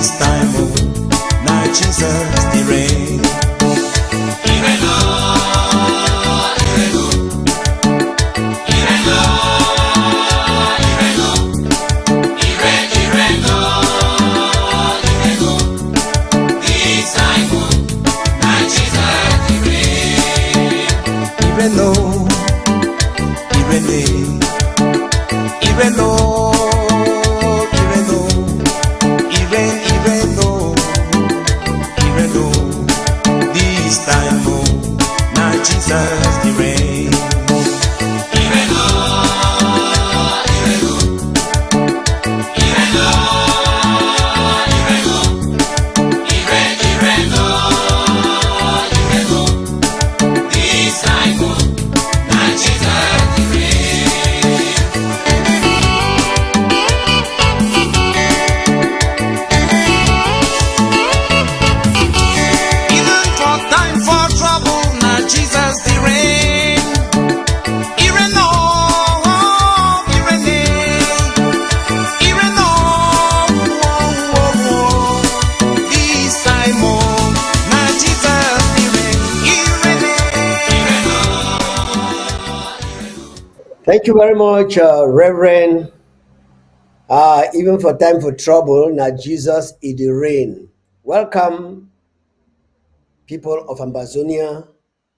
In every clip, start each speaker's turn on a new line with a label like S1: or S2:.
S1: This time, oh, now Jesus the reign.
S2: Thank you very much, Reverend. Even for time for trouble, now Jesus is the reign. Welcome, people of Ambazonia.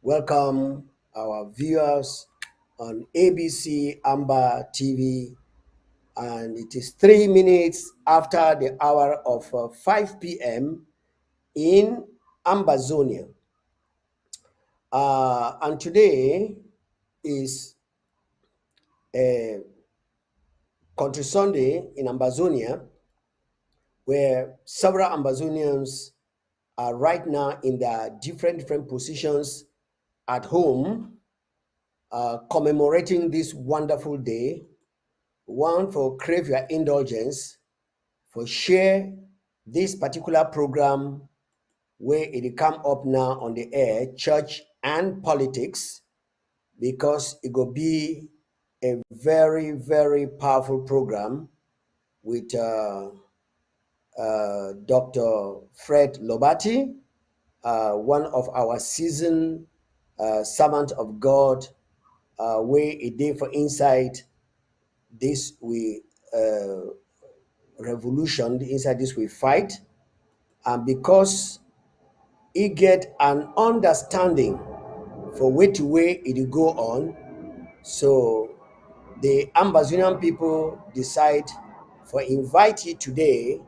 S2: Welcome, our viewers on ABC Amba TV. And it is 3 minutes after the hour of 5 p.m. in Ambazonia. And today is a Country Sunday in Ambazonia, where several Ambazonians are right now in their different positions at home, commemorating this wonderful day. One, for crave your indulgence, for share this particular program where it come up now on the air, church and politics, because it will be a very, very powerful program with DR.FRED LOBATI, one of our seasoned servant of God, where a day for inside this we revolution, inside this we fight, and because he get an understanding for which way it go on, so the Ambazonian people decide for invite you today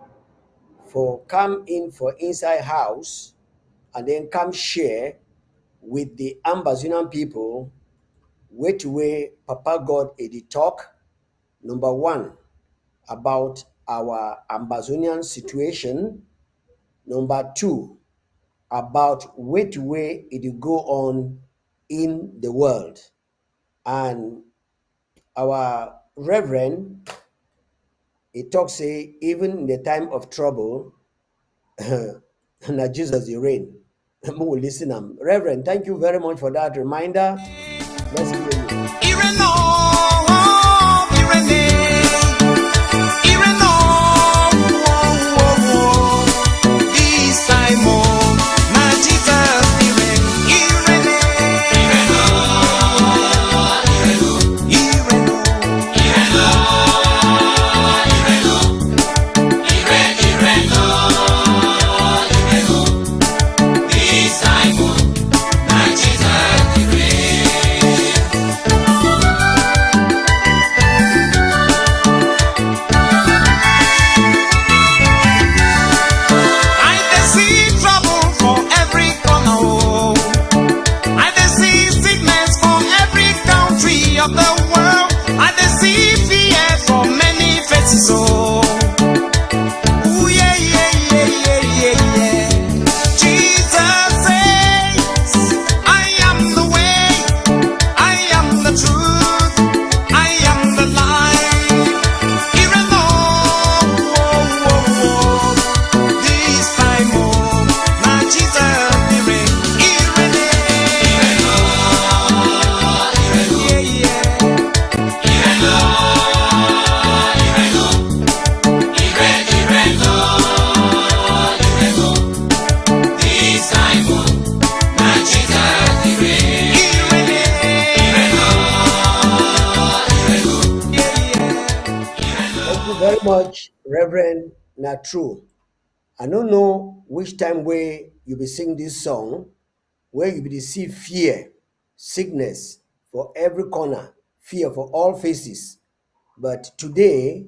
S2: for come in for inside house and then come share with the Ambazonian people which way Papa God edi talk. Number one, about our Ambazonian situation. Number two, about which way it go on in the world. And our Reverend, he talks, say, even in the time of trouble, now Jesus the reign. We'll listen. Reverend, thank you very much for that reminder. Let's hear you. Reverend, not true. I don't know which time where you be sing this song, where you be see fear, sickness for every corner, fear for all faces. But today,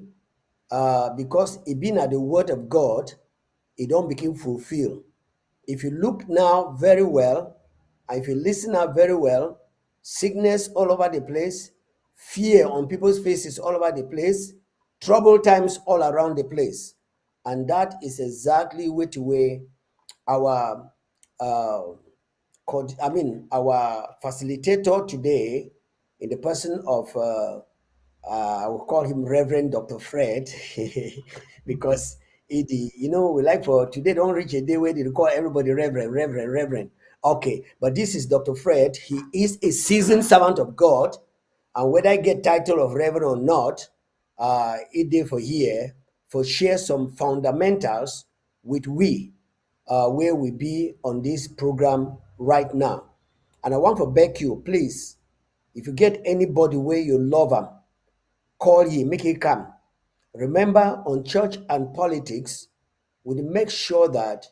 S2: because it been at the word of God, it don't become fulfilled. If you look now very well, and if you listen now very well, sickness all over the place, fear on people's faces all over the place, trouble times all around the place. And that is exactly which way our uh, our facilitator today, in the person of I will call him Reverend Dr. Fred, because we like for today don't reach a day where they call everybody Reverend, Reverend, Reverend. Okay, but this is Dr. Fred. He is a seasoned servant of God, and whether I get title of Reverend or not, it day for here for share some fundamentals with we, where we be on this program right now. And I want to beg you, please, if you get anybody where you love them, call ye, make it come. Remember, on church and politics, we make sure that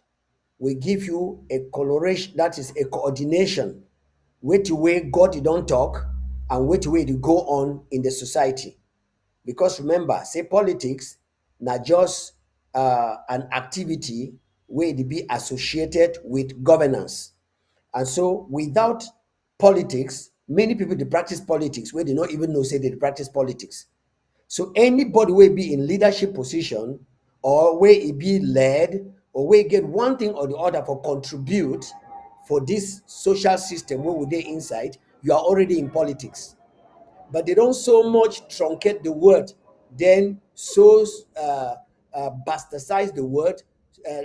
S2: we give you a coloration, that is a coordination, which way God you don't talk and which way you go on in the society. Because remember, say politics, not just an activity where it be associated with governance. And so without politics, many people they practice politics where they don't even know say they practice politics. So anybody will be in leadership position or where he be led or where get one thing or the other for contribute for this social system where we they inside, you are already in politics. But they don't so much truncate the word, then so bastardize the word,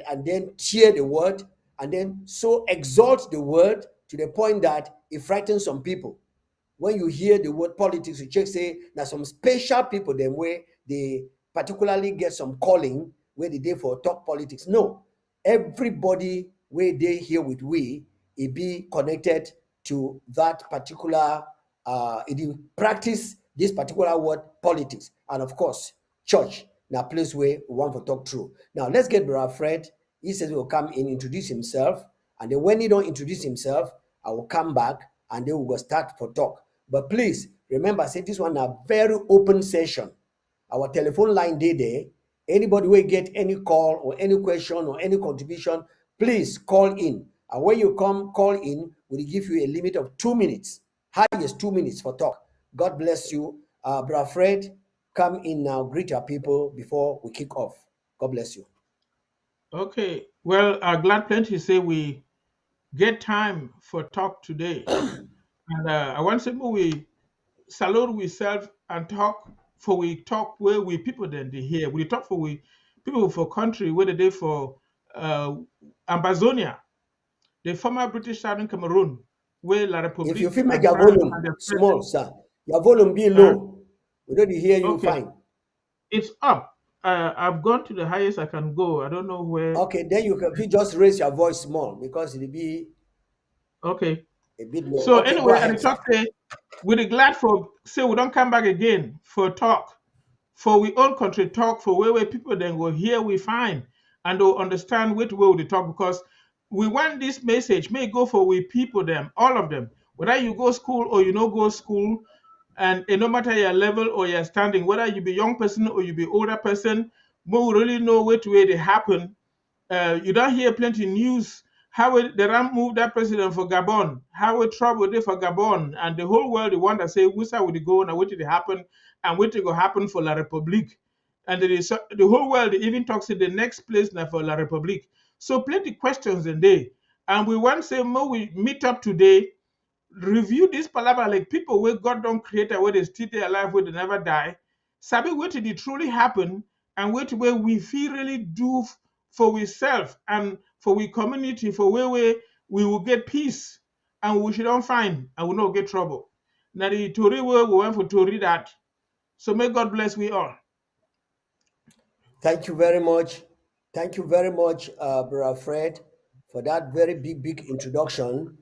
S2: and then tear the word, and then so exalt the word to the point that it frightens some people. When you hear the word politics, you check say now some special people them where they particularly get some calling where they dey for talk politics. No, everybody where they here with we, it be connected to that particular it dey practice this particular word politics. And of course, church now place where we want to talk through. Now let's get Brother Fred. He says he will come in, introduce himself, and then when he don't introduce himself, I will come back and then we will start for talk. But please remember, say this one a very open session. Our telephone line dey there. Anybody will get any call or any question or any contribution, please call in. And when you come call in, we'll give you a limit of 2 minutes, highest 2 minutes for talk. God bless you. Brother Fred, come in now, greet our people before we kick off. God bless you.
S3: Okay, well, glad plenty say we get time for talk today. And I want to say we salute we self and talk for we talk where we people then they hear. We talk for we people for country where they for uh, Ambazonia, the former British Southern Cameroon, where La
S2: If you
S3: République
S2: feel make your
S3: Centrale and
S2: volume
S3: the
S2: small,
S3: present.
S2: sir, your volume be
S3: Uh,
S2: low. We don't hear you
S3: okay,
S2: fine.
S3: it's up. I've gone to the highest I can go. I don't know where.
S2: Okay, then you can if you just raise your voice small because it'll be
S3: Okay.
S2: a bit low.
S3: So
S2: Okay, go
S3: anyway, and
S2: ahead,
S3: the
S2: sir.
S3: talk say we're glad for say we don't come back again for talk. For we own country talk for where people then go here we find and they'll understand which way we talk because we want this message may go for we people them, all of them. Whether you go school or you no go school, and no matter your level or your standing, whether you be young person or you be older person, we will really know which way they happen. You don't hear plenty news how they ran move that president for Gabon, how it trouble there for Gabon, and the whole world they want to say which side would it go and what did it happen and what will happen for La République. And the whole world even talks in the next place now for La République. So plenty questions in there. And we want to say more we meet up today review this palabra like people where God don't create where they still they alive where they never die. Sabi what did it truly happen and what where we feel really do for ourselves and for we community for where we will get peace and we should not find and we not get trouble. Now the Tory where we went for Tory that. So may God bless we all.
S2: Thank you very much. Thank you very much, Brother Fred, for that very big introduction.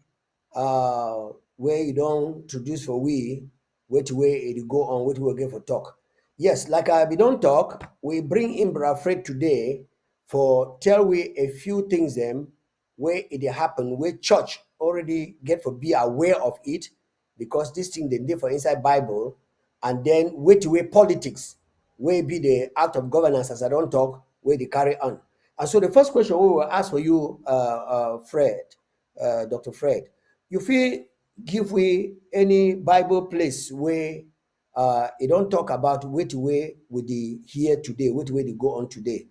S2: Where you don't introduce for we, which way it go on, which we again for talk. Yes, like we don't talk, we bring in DR.FRED today for tell we a few things them where it happen, where church already get for be aware of it, because this thing they did for inside Bible, and then wait way politics, where be the act of governance as I don't talk, where they carry on. And so the first question we will ask for you, Fred, Dr. Fred, you feel give we any Bible place where it don't talk about which way with the here today, which way they go on today.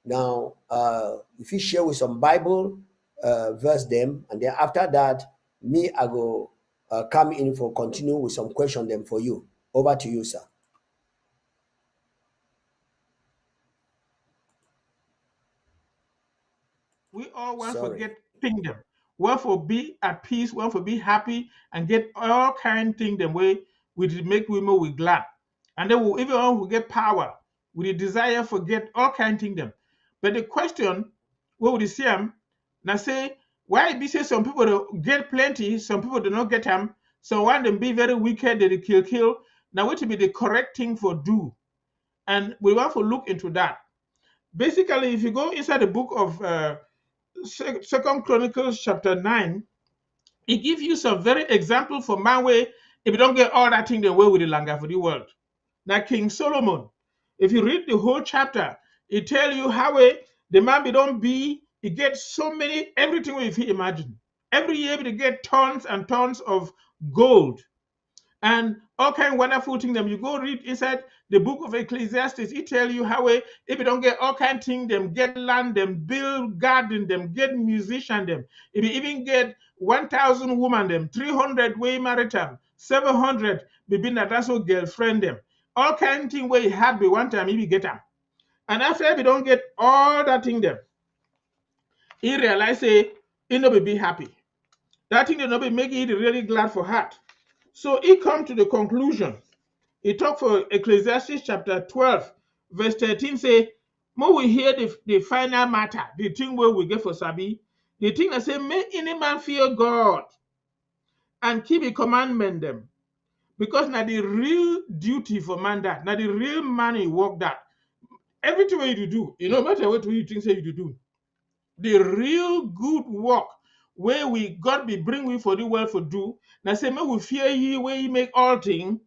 S2: Now, if you share with some Bible verse them, and then after that, me I go come in for continue with some question them for you. Over to you, sir.
S3: We all want to
S2: Sorry.
S3: get kingdom. Want for be at peace, want for be happy, and get all kind kingdom way we make women we glad. And then we even want to get power with the desire for get all kind kingdom. But the question, what would you see them? Now say, why be say some people do get plenty, some people do not get them. So one them be very wicked, they kill. Now what to be the correct thing for do? And we want to look into that. Basically, if you go inside the book of Second Chronicles chapter 9, it gives you some very example for man way if you don't get all that thing the way with the longer for the world. Now King Solomon, if you read the whole chapter, it tell you how the man be don't be, he gets so many everything if he imagine. Every year they get tons and tons of gold and all kind of wonderful things. Them you go read inside the book of Ecclesiastes, it tell you how if you don't get all kind of things, them get land, them build garden, them get musician, them if you even get 1,000 woman, them 300 way maritime, 700 be been that also girlfriend them, all kind of thing where you had be one time if you get them, and after you don't get all that thing them, he realize say he no be happy. That thing they no be make it really glad for heart. So he come to the conclusion. He talk for Ecclesiastes chapter 12, verse 13 say, when we hear the final matter, the thing where we get for Sabi, the thing that say, may any man fear God and keep the commandment them. Because now the real duty for man that, now the real money work that. Everything way you do, no matter what you think say you do, the real good work where we God be bring we for the world for do. Now say, may we fear ye where ye make all things,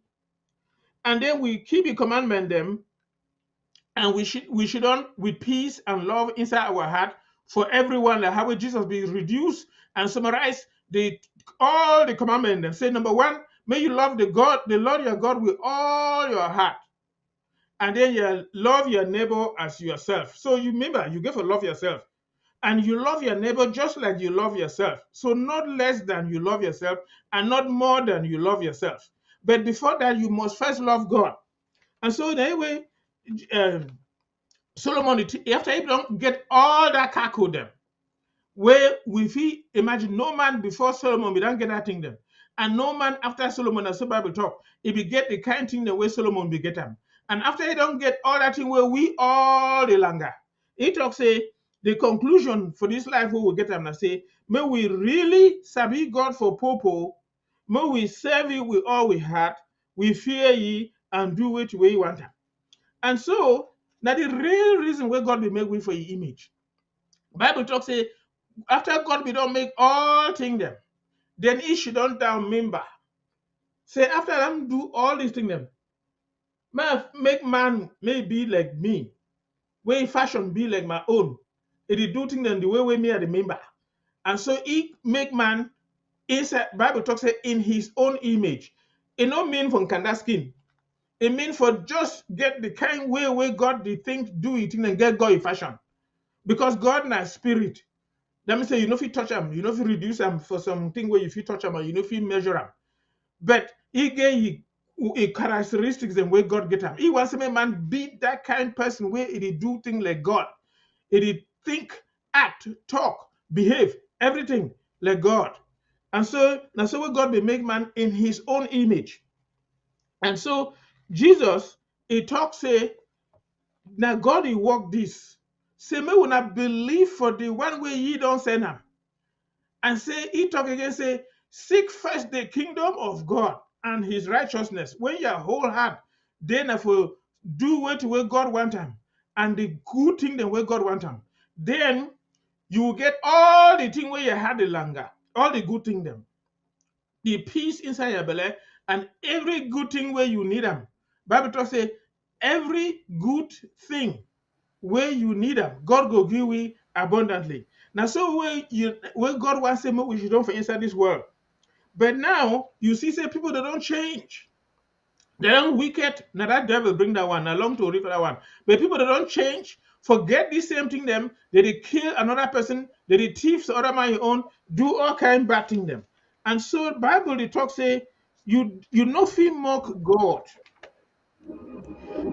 S3: and then we keep the commandment them, and we should on with peace and love inside our heart for everyone. Like how Jesus be reduced and summarize the all the commandments. Them say number one, may you love the Lord your God with all your heart, and then you love your neighbor as yourself. So you remember you get to love yourself, and you love your neighbor just like you love yourself. So not less than you love yourself, and not more than you love yourself. But before that, you must first love God. And so anyway, um, Solomon, after he don't get all that cackle them, where we feel imagine no man before Solomon, we don't get that thing them. And no man after Solomon, as the Bible talk, he be get the kind thing the way Solomon be get them. And after he don't get all that thing where we all the longer, he talk say the conclusion for this life where we get them and say, may we really sabi God for popo, may we serve you with all we heart, we fear ye and do it way you want them. And so now the real reason why God will make we for your image. Bible talks say after God we don't make all things them, then he should don't down member. Say after them do all these things them, make man may be like me, way fashion be like my own. It is do things them the way me are the member. And so he make man inside Bible talks say in his own image. It don't mean from kanda skin. It means for just get the kind way where God the thing do it and get God in fashion. Because God na spirit. That means say you know if you touch them, you know if you reduce them for something where if you touch them, you know if you measure them. But he gave a characteristics and where God get them. He wants a man be that kind person where he do things like God. He think, act, talk, behave, everything like God. And so now so where God will make man in his own image. And so Jesus, he talks say, now God he work this. Say me will not believe for the one way ye don't send him. And say he talk again, say, seek first the kingdom of God and his righteousness. When your whole heart, then for do what way God want them, and the good thing the way God want them, then you will get all the thing where you had the longer, all the good thing them, the peace inside your belly, and every good thing where you need them. Bible talk say every good thing where you need them, God go give you abundantly. Now, so where God wants to move, we should don't for inside this world. But now you see, say people they don't change. They don't wicked. Now that devil bring that one along to read for that one. But people that don't change, forget the same thing them. They kill another person. They thief other man your own. Do all kind bad thing them. And so Bible they talk say you no feel mock God.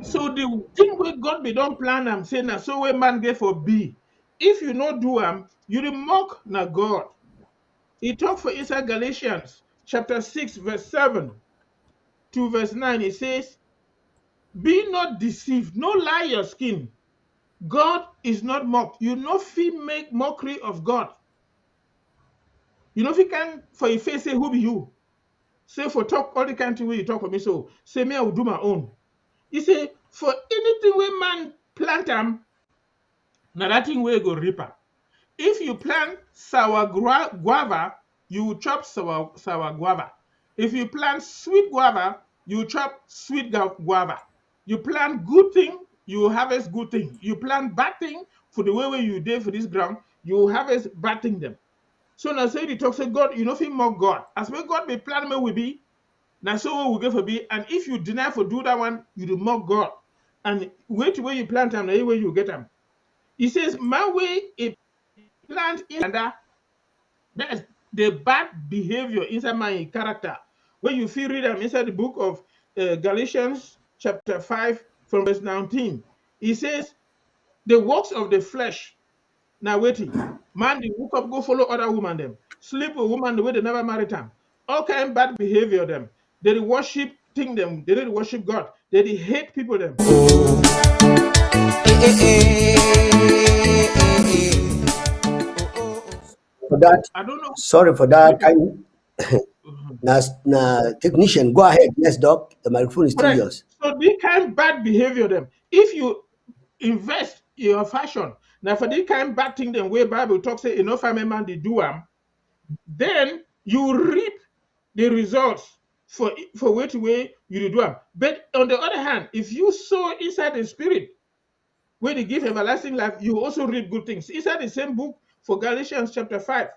S3: So the thing where God be don't plan am say na so where man get for be. If you not do am, you dey mock na God. He talk for inside Galatians chapter 6 verse 7 to verse 9. He says, be not deceived, no lie your skin. God is not mocked. You no fit make mockery of God. You know if you can for your face say who be you. Say for talk all the kind of way you talk for me, so say me I will do my own. He say for anything where man plant am, now that thing where go reaper. If you plant sour guava, you will chop sour guava. If you plant sweet guava, you chop sweet guava. You plant good thing, you harvest good thing. You plant bad thing for the way you did for this ground, you harvest bad thing them. So now say the talk say God, you know if mock God. As when God be plan me will be, now so we go for be. And if you deny for do that one, you do mock God. And wait to where you plant them, the way you get them. He says, my way a plant in and that's the bad behavior inside my character. When you feel read them inside the book of Galatians chapter 5 from verse 19, he says, the works of the flesh. Now waiting. Man, they woke up, go follow other woman them. Sleep with woman the way they never married them. All kind of bad behavior them. They worship thing them. They didn't worship God. They hate people them.
S2: For that,
S3: I don't know.
S2: sorry for that.
S3: Maybe.
S2: Can you, now, technician, go ahead. Yes, doc. The microphone is still
S3: Right.
S2: yours.
S3: So this kind of bad behavior them. If you invest in your fashion, now for this kind of bad thing them where Bible talks say enough family man they do them, then you reap the results for which way you do them. But on the other hand, if you sow inside the spirit where they give everlasting life, you also reap good things. Inside the same book for Galatians chapter 5,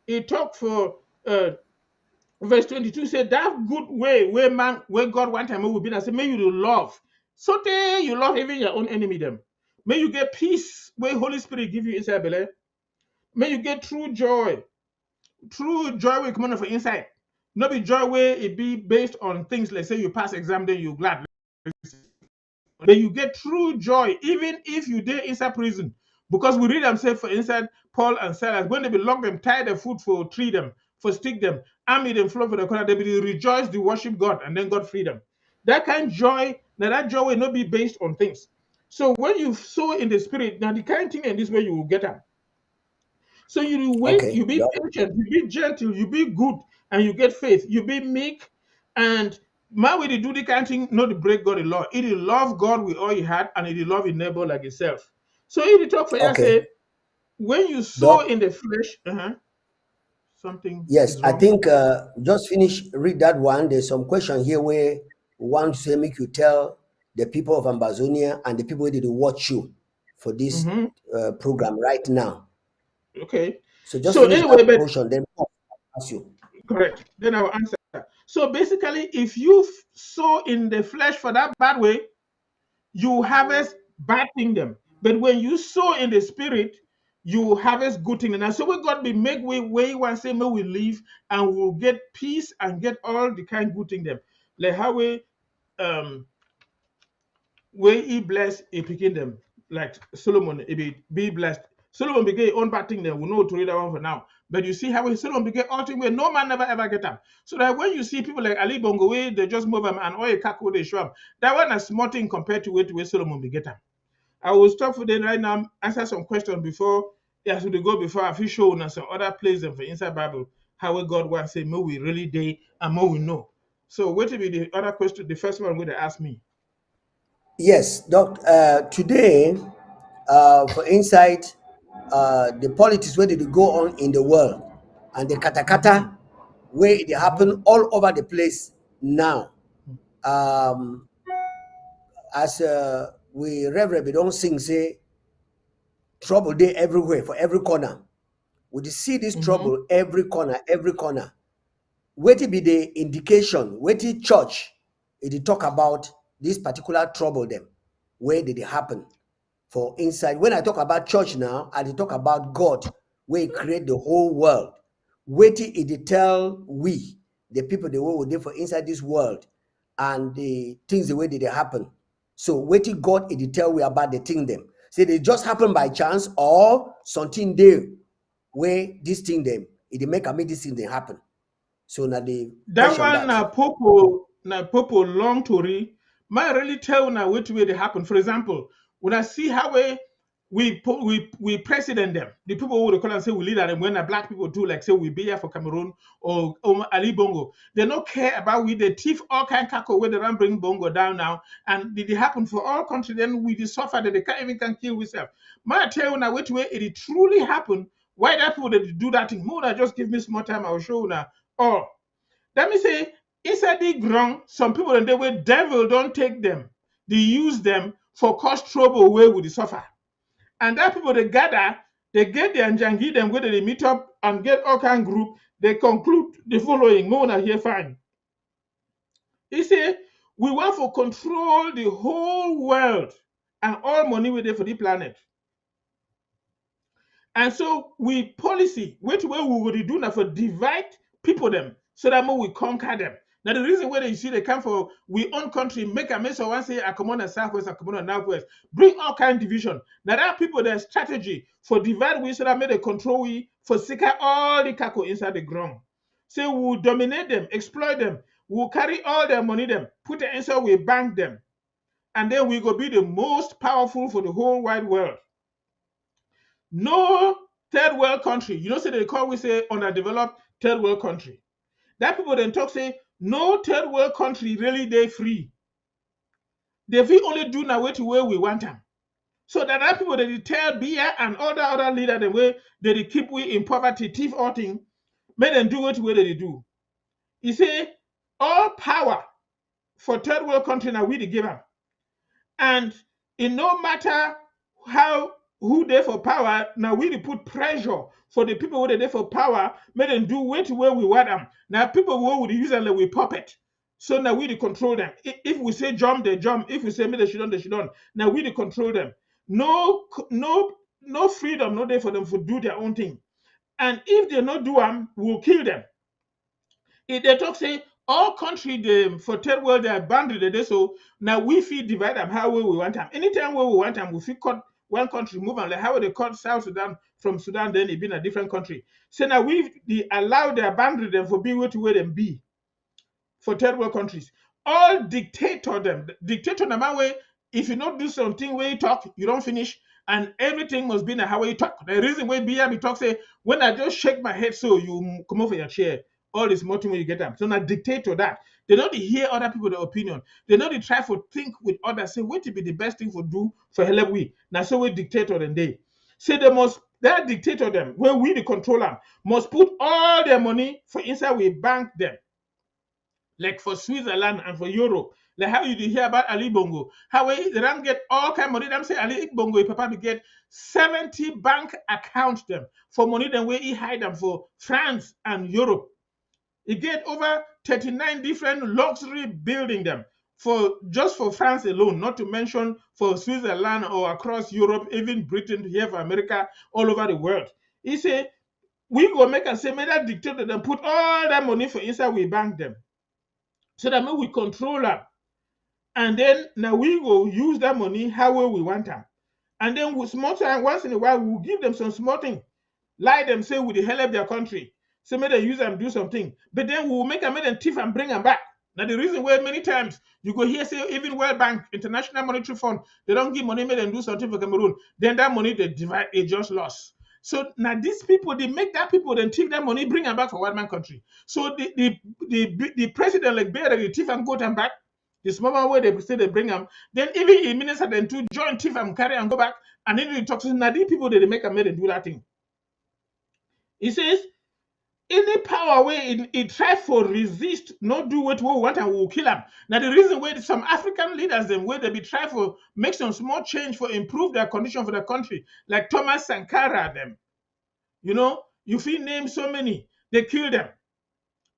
S3: it talk for verse 22 said that good way where man where God want time will be. I say, may you love. So there you love even your own enemy them. May you get peace where Holy Spirit give you inside belly. May you get true joy. True joy will come on from inside. Not be joy where it be based on things like say you pass exam, then you glad. But you get true joy, even if you did inside prison. Because we read themselves for inside Paul and Silas, when they be locked them, tie their foot for tree them, for stick them, army them, flow for the corner, they be rejoice, they worship God, and then God free them. That kind of joy, now that joy will not be based on things. So when you sow in the spirit, now the kind of thing in this way you will get them. So you wait,
S2: Okay,
S3: you be
S2: doc.
S3: patient, you be gentle, you be good, and you get faith. You be meek, and my way to do the kind of thing, not to break God the law. It will love God with all you had, and it will love your neighbor like yourself. So if you talk for you,
S2: Okay,
S3: say when you sow
S2: doc.
S3: in the flesh, something
S2: Yes,
S3: is
S2: I
S3: wrong.
S2: think just finish read that one. There's some question here where one say make you tell the people of Ambazonia and the people that watch you for this
S3: Hmm.
S2: program right now.
S3: Okay.
S2: So just
S3: So
S2: finish that
S3: anyway, but
S2: portion, then I'll ask you.
S3: correct. Then I will answer. So basically, if you sow in the flesh for that bad way, you harvest bad kingdom. But when you sow in the spirit, you harvest good thing. And so we got to be make way one say may we live and we'll get peace and get all the kind good thing them. Like how we um where he bless a picking them like Solomon it be blessed. Solomon became own bad thing them. We know to read that one for now. But you see how Solomon became all thing where no man never ever get them. So that when you see people like Ali Bongo where they just move them and all a cack they show them, that one a small thing compared to where Solomon be get them. I will stop for them right now, answer some questions before as we go before I feel show and some other places for inside Bible how God wants say, may we really day and more we know. So what will be the other question? The first one would ask me.
S2: Yes, Doc. Today, for insight, the politics where did it go on in the world, and the
S3: Mm-hmm.
S2: katakata where it happen all over the place now. Um, as we reverend, we don't sing say trouble day everywhere for every corner. We dey see this
S3: Mm-hmm.
S2: trouble every corner, every corner. Wetin be the indication? Wetin church it dey talk about this particular trouble them? Where did it happen? For inside, when I talk about church now, I dey talk about God, where He create the whole world. Wetin e dey tell we, the people the way we dey for inside this world, and the things the way they dey happen. So wetin God e dey tell we about the thing them? Say they just happen by chance or something dey where this thing them it dey make this thing dey happen. So now the
S3: That
S2: question
S3: one
S2: that.
S3: na popo long tori. Might really tell na which way they happen. For example, when I see how we president them, the people who they call and say we leader them when the black people do like say we be here for Cameroon or Ali Bongo, they don't care about we they thief all kind kako where they run bring Bongo down now, and did it happen for all country? Then we suffer that they can't even can kill ourselves. Might tell you now which way it truly happened. Why that people they do that thing? More just give me small time. I'll show you now. Oh, let me say, inside the ground, some people in the way devil don't take them. They use them for cause trouble where would they suffer. And that people they gather, they get their jangi them where they meet up and get all kind group. They conclude the following. Mona here fine. He say we want to control the whole world and all money we there for the planet. And so we policy, which way we will do now for divide people them so that more we conquer them. Now the reason why they see they come for we own country, make a mess of one say I come on the southwest, I come on the northwest, bring all kind of division. Now that people their strategy for divide we so that make they control we for secure all the kako inside the ground. So we'll dominate them, exploit them, we'll carry all their money them, put it inside, we bank them, and then we go be the most powerful for the whole wide world. No third world country, you know, say they call we say underdeveloped third world country. That people then talk say no third world country really they free. They fit only do now way to where we want them. So that people they tell Bia and all the other leader the way they keep we in poverty, thief all thing, make them do what way they do. You say all power for third world country now we the give them. And it no matter how who they for power, now we dey put pressure for the people who they there for power, make them do what way we want them. Now people who would use them like we puppet. So now we dey control them. If we say jump, they jump. If we say make they should on, they should on. Now we dey control them. No freedom, no day for them to do their own thing. And if they not do them, we'll kill them. If they talk say all country they for third world they are boundary they dey, so now we fit divide them how we want them. Anytime where we want them, we fit cut one country move them like how they cut South Sudan from Sudan, then it been a different country. So now we allow their boundary them for be where them be for third world countries. All dictator them way. If you not do something where you talk, you don't finish, and everything must be in how you talk. The reason why BM talk say when I just shake my head, so you come over your chair, all this motive when you get them. So now dictator that they don't hear other people their opinion. They don't try to think with others. Say what to be the best thing for do for help we. Now so we dictator and they say they must that dictator them where we the control them must put all their money for inside we bank them like for Switzerland and for Europe. Like how you hear about Ali Bongo, how they don't get all kind of money. Them say Ali Bongo, he papa get 70 bank accounts them for money them where he hide them for France and Europe. He get over 39 different luxury building them for just for France alone, not to mention for Switzerland or across Europe, even Britain, here for America, all over the world. He say we go make and say, may that dictator them put all that money for inside we bank them so that we control them. And then now we will use that money how we want them. And then with small time, once in a while, we'll give them some small thing. Lie them, say we the hell of their country. So may they use them do something. But then we'll make them thief and bring them back. Now the reason why many times you go here say even World Bank, International Monetary Fund, they don't give money, make them do something for Cameroon. Then that money they divide, it just lost. So now these people they make that people then take that money, bring them back for one man country. So the president like bear the thief and go them back. The small one where they say they bring them, then even in minister then to join thief and carry and go back, and then you talk to now the people that they make a made and do that thing. He says, any power where it try for resist, not do what we want and we will kill them. Now the reason why some African leaders them where they be try for make some small change for improve their condition for the country, like Thomas Sankara them. You know, you feel name so many, they kill them.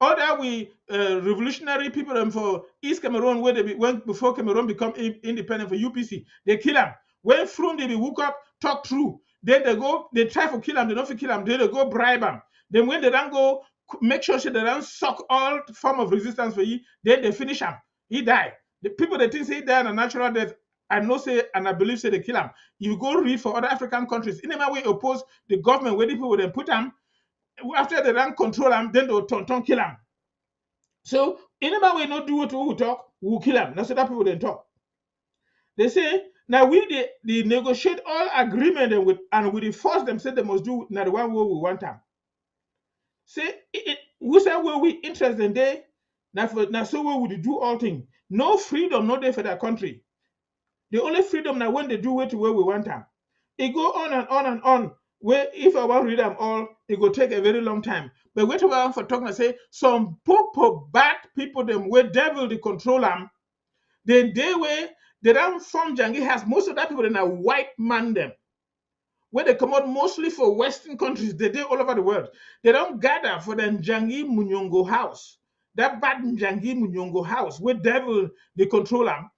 S3: Other we revolutionary people them for East Cameroon where they be, went before Cameroon become independent for UPC, they kill them. When from they be woke up, talk through, then they go, they try to kill them, they don't kill them, then they go bribe them. Then when they don't go, make sure they don't suck all form of resistance for you, then they finish him. He die. The people that think say he died a natural death, I know say and I believe say they kill him. You go read for other African countries, in any way oppose the government where the people then put them. After they don't control them, then they'll turn kill them. So, anybody will not do what we will talk, we will kill them. That's what people then talk. They say, now they negotiate all agreement and we force them, say they must do now the one way we want them. Say, we say where we interest in they, now so where would do all things. No freedom, no day for that country. The only freedom now when they do it where we want them. It go on and on and on. Where if I want to read them all, it will take a very long time. But wait a for talking, say some poor bad people them where devil they control them. Then they don't form Jangi has most of that people in a white man them. Where they come out mostly for Western countries, they all over the world. They don't gather for the Njangi Munyongo house. That bad Njangi Munyongo house where devil they control them.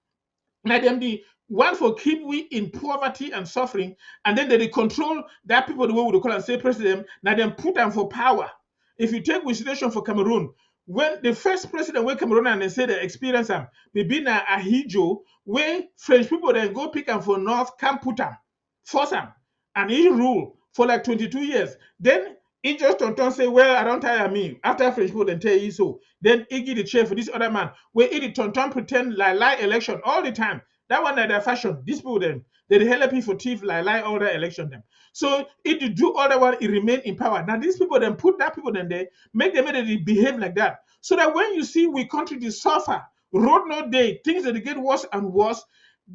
S3: Now them the one for keep we in poverty and suffering, and then they control that people the way we call and say president. Now them put them for power. If you take situation for Cameroon, when the first president where Cameroon and they say they experience them, maybe na Ahijo, where French people then go pick them for North, can put them, force them, and he rule for like 22 years. Then he just don't say, well, I don't tire me. After French people then tell you so. Then he give the chair for this other man. Where he tonton pretend lie election all the time. That one that their fashion. These people then they help you for thief lie all the election them. So if you do all that one, it remain in power. Now these people then put that people then there, make them behave like that. So that when you see we country to suffer, road no day, things that they get worse and worse.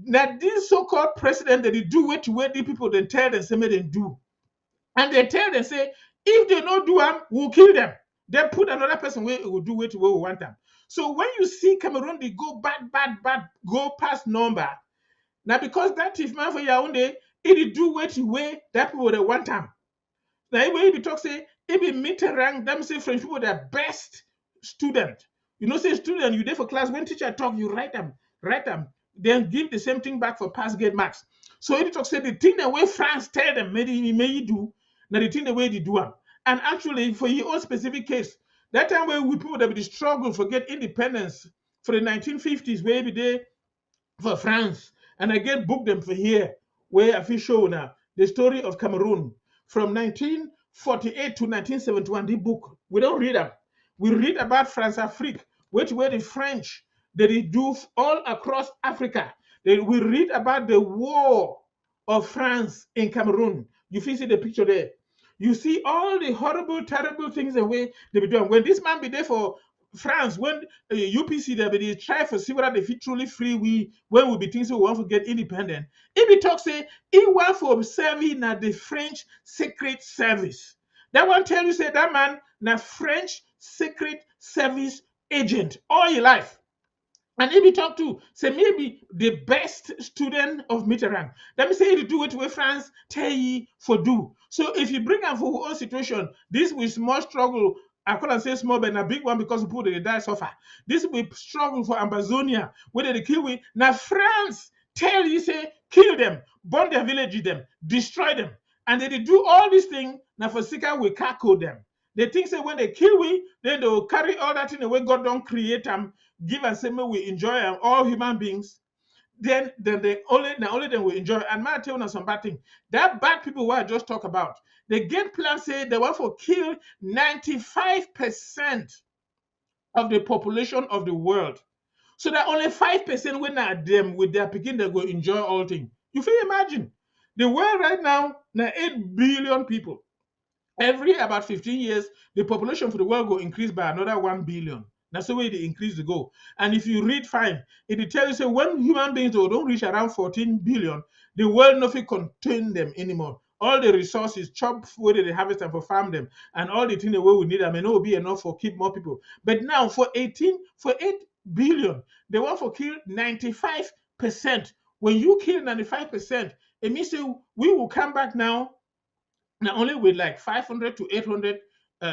S3: Now these so-called president that they do what to where the people then tell them say they do. And they tell them, say, if they don't do them, we'll kill them. Then put another person where it will do it where we want them. So when you see Cameroon, they go bad, go past number. Now, because that thief man for Yaoundé, it do where to where that people they want them. Now, if you talk, say, if you meet a rank, them say French people, the best student. You know, say student, you there for class, when teacher talk, you write them, then give the same thing back for pass grade marks. So if you talk, say, the thing the way France tell them, may you do, now the thing the way they do them. And actually, for your own specific case, that time where we people that be struggle for get independence for the 1950s, where every day for France, and again book them for here, where I feel show now the story of Cameroon from 1948 to 1971. The book we don't read them. We read about France Afrique, which were the French that they do all across Africa. We read about the war of France in Cameroon. You see the picture there. You see all the horrible, terrible things the way they be doing. When this man be there for France, when UPC they try for see whether they fit truly free when we be things we want to get independent. If he talk say he want for serving at the French Secret Service. That one tell you say that man na French Secret Service agent all your life. And if you talk to, say, maybe the best student of Mitterrand, let me say you do it with France, tell you for do. So if you bring up for your own situation, this will small struggle. I couldn't say small, but a big one because people they die suffer. This will struggle for Amazonia, whether they kill we. Now France tell you say kill them, burn their village them, destroy them, and they do all these things. Now for Sika we cackle them. They think say when they kill we, then they will carry all that in the way God don't create them, give us same way we enjoy them, all human beings. Then they only then we enjoy. And man tell you some bad thing. That bad people what I just talk about, they get plans say they want to kill 95% of the population of the world. So that only 5% when at them with their picking they go enjoy all things. You feel imagine the world right now 8 billion people. Every about 15 years, the population for the world will increase by another 1 billion. That's the way they increase the goal. And if you read fine, it will tell you say when human beings don't reach around 14 billion, the world nothing contain them anymore. All the resources, chop where they harvest and for farm them, and all the things the way we need them, may not be enough for keep more people. But now for 8 billion, they want to kill 95%. When you kill 95%, it means that we will come back now only with like 500 to 800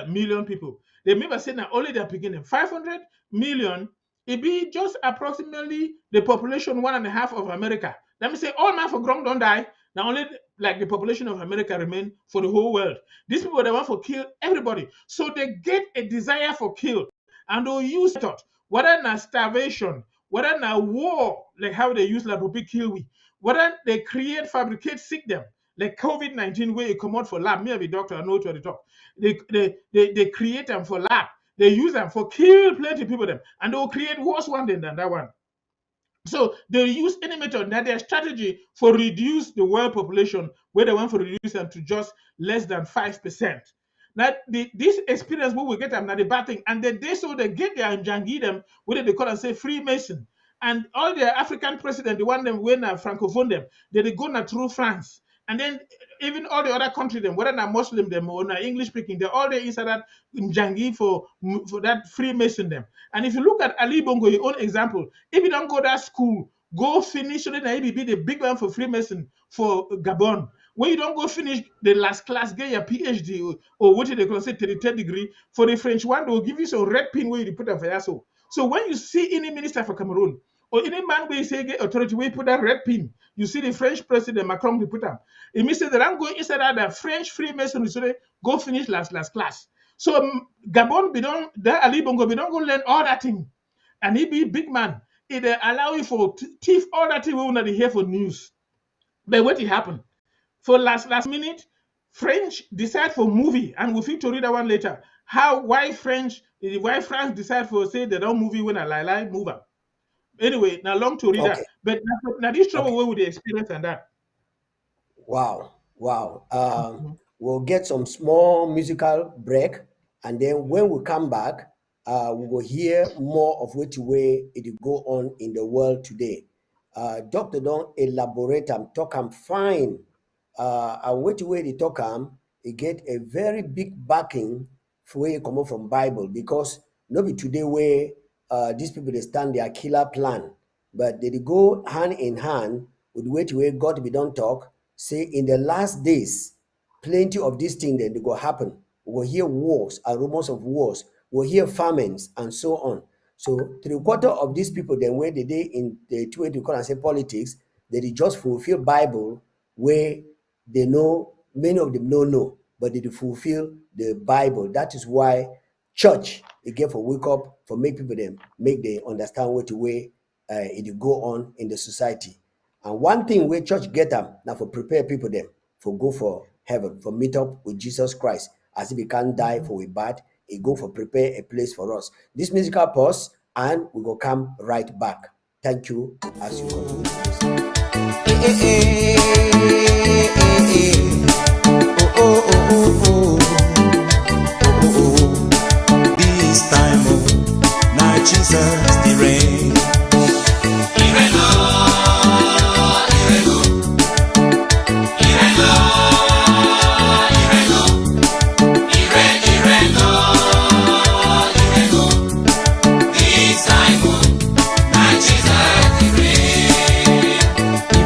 S3: million people. They remember saying that only the beginning 500 million, it be just approximately the population 1.5 of America. Let me say all man for ground don't die. Now only like the population of America remain for the whole world. These people they want to kill everybody. So they get a desire for kill and they'll use it, whether na starvation, whether na war, like how they use like to kill we, whether they create, fabricate, sick them like COVID-19 where you come out for lab. Me, I be doctor, I know what they talk. They create them for lab. They use them for kill plenty of people them, and they will create worse one than that one. So they use any method. That their strategy for reduce the world population, where they want to reduce them to just less than 5%. Now this experience we will get them now the bad thing, and then they get their jangi them, what they call and say Freemason, and all the African president, the one them when francophone them, they go now through France, and then even all the other countries them, whether they're Muslim them or English speaking, they're all there inside that jangi for that Freemason them. And if you look at Ali Bongo, your own example, if you don't go to that school, go finish so that he be the big one for Freemason for Gabon. When you don't go finish the last class, get your PhD or what they call say 33rd degree for the French one, they will give you some red pin where you put them for that. So when you see any minister for Cameroon or any man where you say get authority where you put that red pin, you see the French president Macron they put them. It means that I'm going inside that the French Freemason so they go finish last class. So Gabon be don't that Ali Bongo be don't go learn all that thing, and he be big man. It allow you for thief all that thing we want to hear for news. But what happened? For last minute, French decide for movie, and we feel to read that one later. Why France decide for say they don't movie when a lie move up. Anyway, now long to read
S2: Okay.
S3: that. But now this trouble
S2: Okay.
S3: where with the experience and that.
S2: Wow. Wow.
S3: Mhm.
S2: We'll get some small musical break, and then when we come back, we will hear more of which way it go on in the world today. Doctor don't elaborate and talk am fine. And which way they talk am, it get a very big backing for where you come out from Bible, because no be today where these people they stand their killer plan, but they dey go hand in hand with the way to where God be done talk. Say in the last days, plenty of these things then they go happen. We'll hear wars and rumors of wars. We'll hear famines and so on. So 3/4 of these people then where they in the two way to call and say politics, they dey just fulfill Bible where they know many of them don't know, but they dey fulfill the Bible. That is why church again for wake up for make people them make they understand what the way it dey go on in the society. And one thing where church get them now for prepare people them for go for heaven, for meet up with Jesus Christ. As if he can't die for we bad, he go for prepare a place for us. This musical pause, and we will come right back. Thank you as you continue to listen.
S1: Eh, eh, eh, eh. Oh, oh, oh, oh, oh, oh, oh. This time, oh, now Jesus the reign.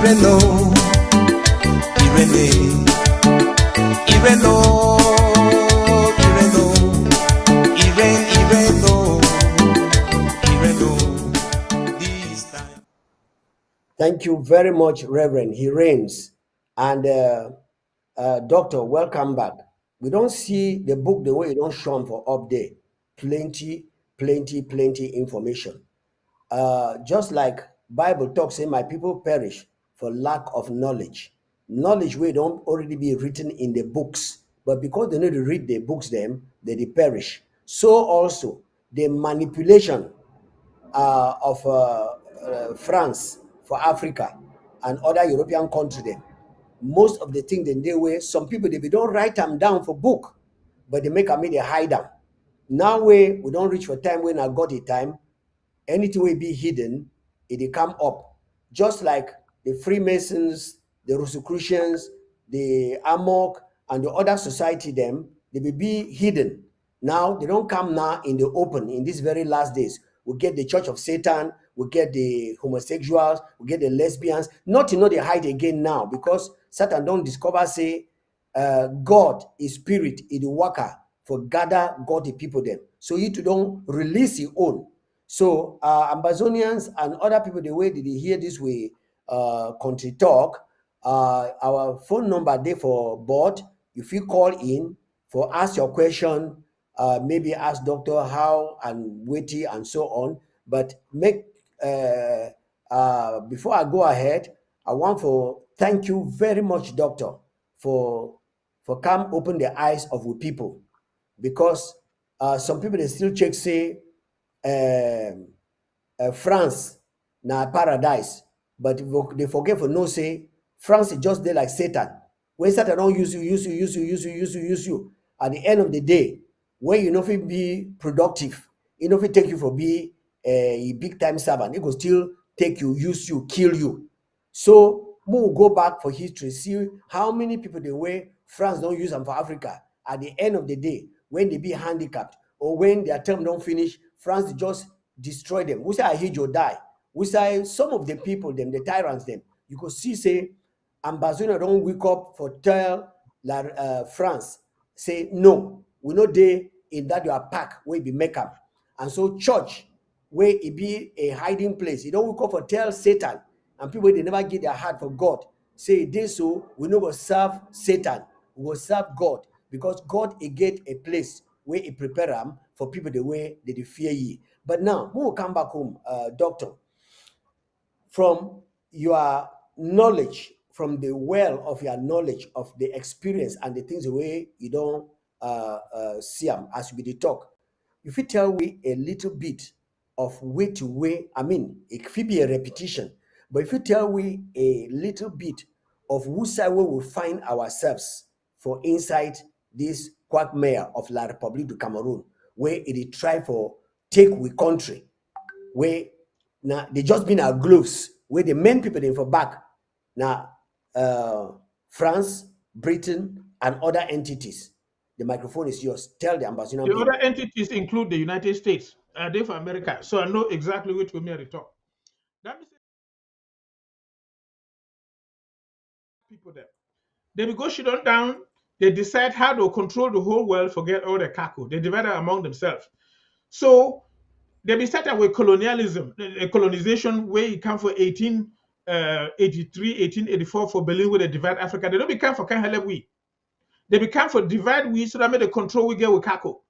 S1: Ireno, Irene, Ireno, Ireno, Ireno, Ireno, this time.
S2: Thank you very much, Reverend. He reigns. And Doctor, welcome back. We don't see the book the way you don't show 'em for update. Plenty, plenty information. Just like Bible talks, say, my people perish for lack of knowledge. Knowledge we don't already be written in the books, but because they need to read the books, them they perish. So also the manipulation of France for Africa and other European countries, them most of the things they way some people they don't write them down for book, but they make them they hide them. Now we don't reach for time when I got the time. Anything will be hidden, it will come up. Just like the Freemasons, the Rosicrucians, the Amok, and the other society them, they will be hidden. Now they don't come now in the open in these very last days. We get the Church of Satan, we get the homosexuals, we get the lesbians. Not to know they hide again now because Satan don't discover say God is spirit, is the worker for gather God the people them. So you don't release your own. So Amazonians and other people, the way did they hear this way country talk, our phone number there for board. If you call in for ask your question, maybe ask doctor how and witty and so on. But make before I go ahead, I want to thank you very much, doctor, for come open the eyes of the people because some people they still check say um, France na paradise, but they forget for no say France is just there like Satan. When Satan don't use you, at the end of the day, when you know fit be productive, you know fit take you for be a big time servant, it go still take you, use you, kill you. So we will go back for history, see how many people they way France don't use them for Africa. At the end of the day, when they be handicapped or when their term don't finish, France just destroy them. We say Ahijo die. We say some of the people, them, the tyrants, them, you could see say Ambassador don't wake up for tell France, say no, we know they in that your pack will be make up. And so church, where it be a hiding place, you don't wake up for tell Satan and people they never give their heart for God. Say this so we no go serve Satan, we will serve God because God he get a place where he prepare them for people the way they fear ye. But now we will come back home, doctor. From your knowledge, from the well of your knowledge of the experience and the things the way you don't see them as we dey talk, if you tell me a little bit of way to way, I mean, it could be a repetition, but if you tell me a little bit of which side we will find ourselves for inside this quagmire of La République du Cameroon, where it try for take we country, where now they just been our gloves, where the main people they for back now France, Britain, and other entities. The microphone is yours. Tell the ambassador
S3: The other
S2: people.
S3: entities include the United States. They for America. So I know exactly which way I talk. That means people there. They will go shit on down. They decide how to control the whole world, forget all the cackle. They divide it among themselves. So they be started with colonialism, colonization where it come for 1883, 1884 for Berlin where they divide Africa. They don't become for kind of we. They become for divide we so that make the control we get with cackle.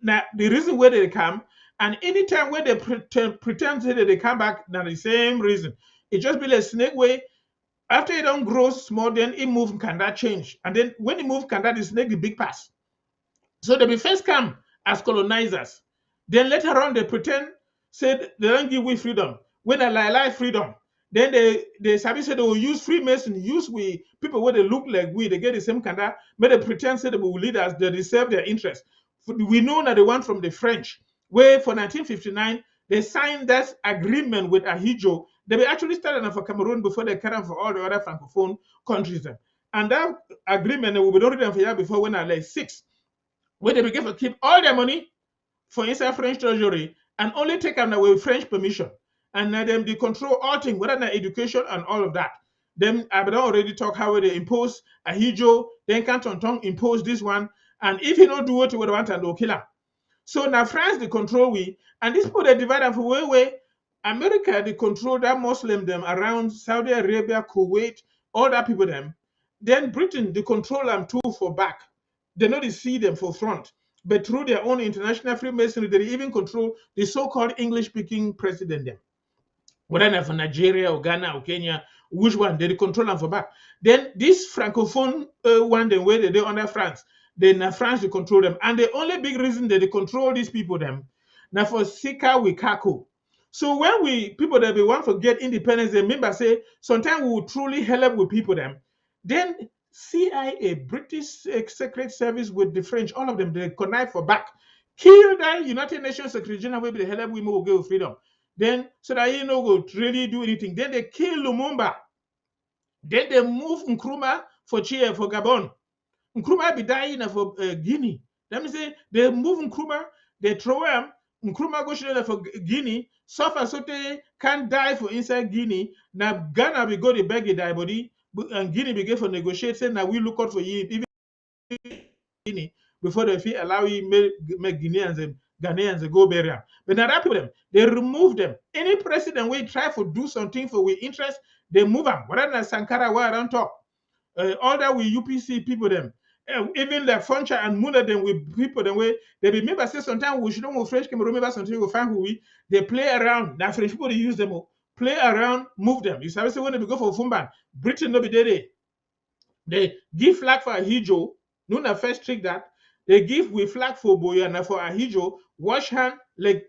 S3: Now the reason where they come, and anytime where they pretend that they come back, now the same reason. It just be like snake way. After it don't grow small, then it move can that change. And then when it move can that the snake the big pass. So they be first come as colonizers. Then later on they pretend said they don't give we freedom. When they lie freedom, then they sabi say they will use Freemason, use we people where they look like we, they get the same kind of, but they pretend say they will lead us, they serve their interest. We know that the one from the French, where for 1959 they signed that agreement with Ahijo. They actually started for Cameroon before they carried for all the other francophone countries. And that agreement will be done for year before when I like 6 where they begin to keep all their money for inside French treasury and only take them away with French permission. And then they control all things, whether it's education and all of that. Then I've already talked how they impose a hijo, then Canton Tongue impose this one. And if you don't do what you want, and they'll kill them. So now France, they control we, and these people, they divide them for way. America, they control that Muslim them around Saudi Arabia, Kuwait, all that people them. Then Britain, they control them too for back. They know they see them for front. But through their own international Freemasonry, they even control the so-called English-speaking president them. Whether they're from Nigeria or Ghana or Kenya, which one, they control them for back. Then this Francophone one, then where they under France, then France, they control them. And the only big reason that they control these people, them, now for Sika Wikako. So when people that we want to get independence, they remember say, sometimes we will truly help with people, them. Then CIA, British Secret Service with the French, all of them, they connive for back kill that United Nations Secretary General will be the hell of women will give freedom. Then so that you know go really do anything. Then they kill Lumumba. Then they move Nkrumah for Gabon. Nkrumah be dying for Guinea. Let me say they move Nkrumah, they throw him. Nkrumah go straight for Guinea. Suffer so they can't die for inside Guinea. Now Ghana be go to beg a die body, and Guinea be for negotiate. Say now we look out for you even Guinea before they feel allow you make Guineans and Ghanaians go bury them. But now that people them they remove them. Any president we try to do something for we interest, they move them. Whether than Sankara where I don't talk. All that we UPC people them. Even like Funcha and Muna them with people them way they remember say sometimes we shouldn't go French can remember something we find who we they play around. Now French people they use them play around, move them. You say when they go for Fumban, Britain no be there. They give flag for Ahijo. No na first trick that. They give we flag for Boyana for Ahijo, wash hand like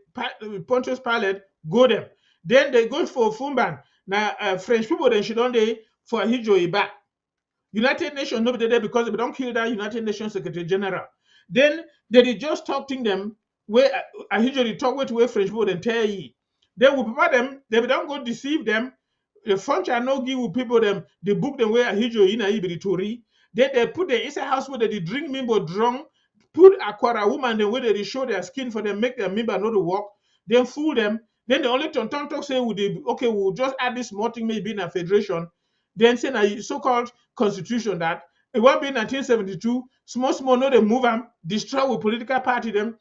S3: Pontius Pilate, go them. Then they go for Fumban. Now French people then should don't they for Ahijo back. United Nations nobody there because they don't kill that United Nations Secretary General. Then they just talking them where Ahijo they talk with where French people then tell ye. Then we prepare them, they don't go deceive them. The French are no give people them the book them where Ahijo in a Tory. Then they put the inside house where they drink mimbo drunk, put Aquara woman the way they show their skin for them, make their member know the work, then fool them. Then the only tonton talk say okay, we'll just add this small thing maybe in a federation. Then say a so-called constitution that it won't be 1972, small, no they move them, destroy with political party them,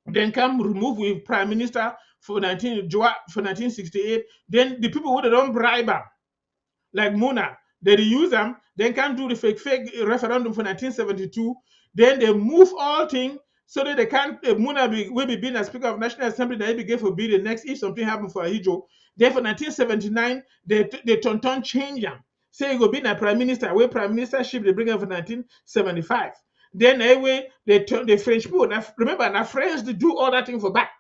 S3: then come remove with prime minister for 1968. Then the people who don't bribe them, like Muna, they use them, then can do the fake referendum for 1972. Then they move all things so that they can't Muna will be being a speaker of National Assembly that he began for be the next if something happened for Ahijo. Then for 1979, they turn change them. Say you go be a prime minister, where prime ministership they bring up for 1975. Then anyway, they turn the French people. Now, remember, now France they do all that thing for back.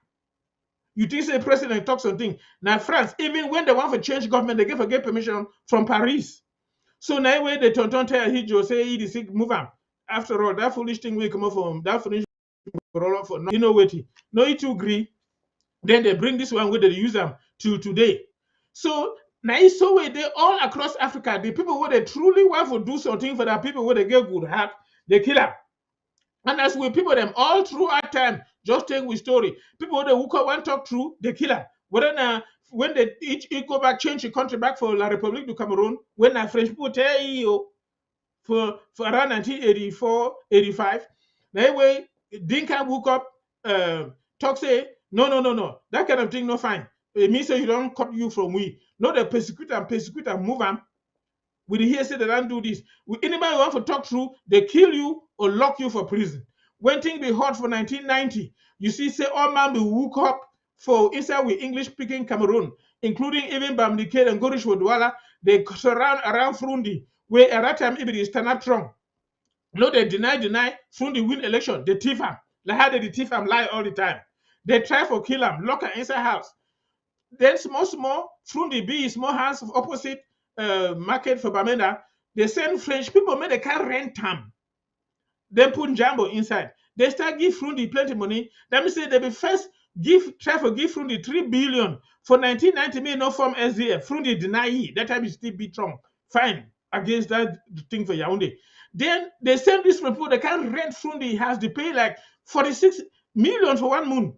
S3: You think the president talks something. Now France, even when they want to change government, they get permission from Paris. So now anyway, they turn tell Ahijo, say he is sick, move on. After all, that foolish thing will come up from that foolish roll up for no, you know what? No, it to agree. Then they bring this one where they use them to today. So now it's so way they all across Africa, the people where they truly want to do something for the people where they get good heart, they kill them. And as we people them all throughout time, just take with story. People who hook up one talk through, they kill them. When they each go back, change the country back for La République du Cameroon, when the French people tell you for around 1984, 85, that way Dinka woke up, talk say, no, that kind of thing no fine. It means that you don't cut you from we. No, they persecute and move them. We hear say they don't do this. Anybody want to talk through, they kill you or lock you for prison. When things be hot for 1990, you see say all man be woke up for inside with English speaking Cameroon, including even Bamdike and Gorish Wodwala, they surround around Frundi, where at that time it is stand up strong. No, they deny, Frundi win election, they thief him. Like how they thief him lie all the time. They try for kill him, lock him inside house. Then small, Frundi be small house of opposite market for Bamenda. They send French people, make they can't rent them. Then put Jambo inside. They start give Frundi plenty money. Let me say they be first try to give Frundi 3 billion for 1990 may not form SDF. Frundi deny it. That time is still be strong. Fine against that thing for Yaoundé. Then they send this report. They can't rent Frundi has to pay like 46 million for 1 month.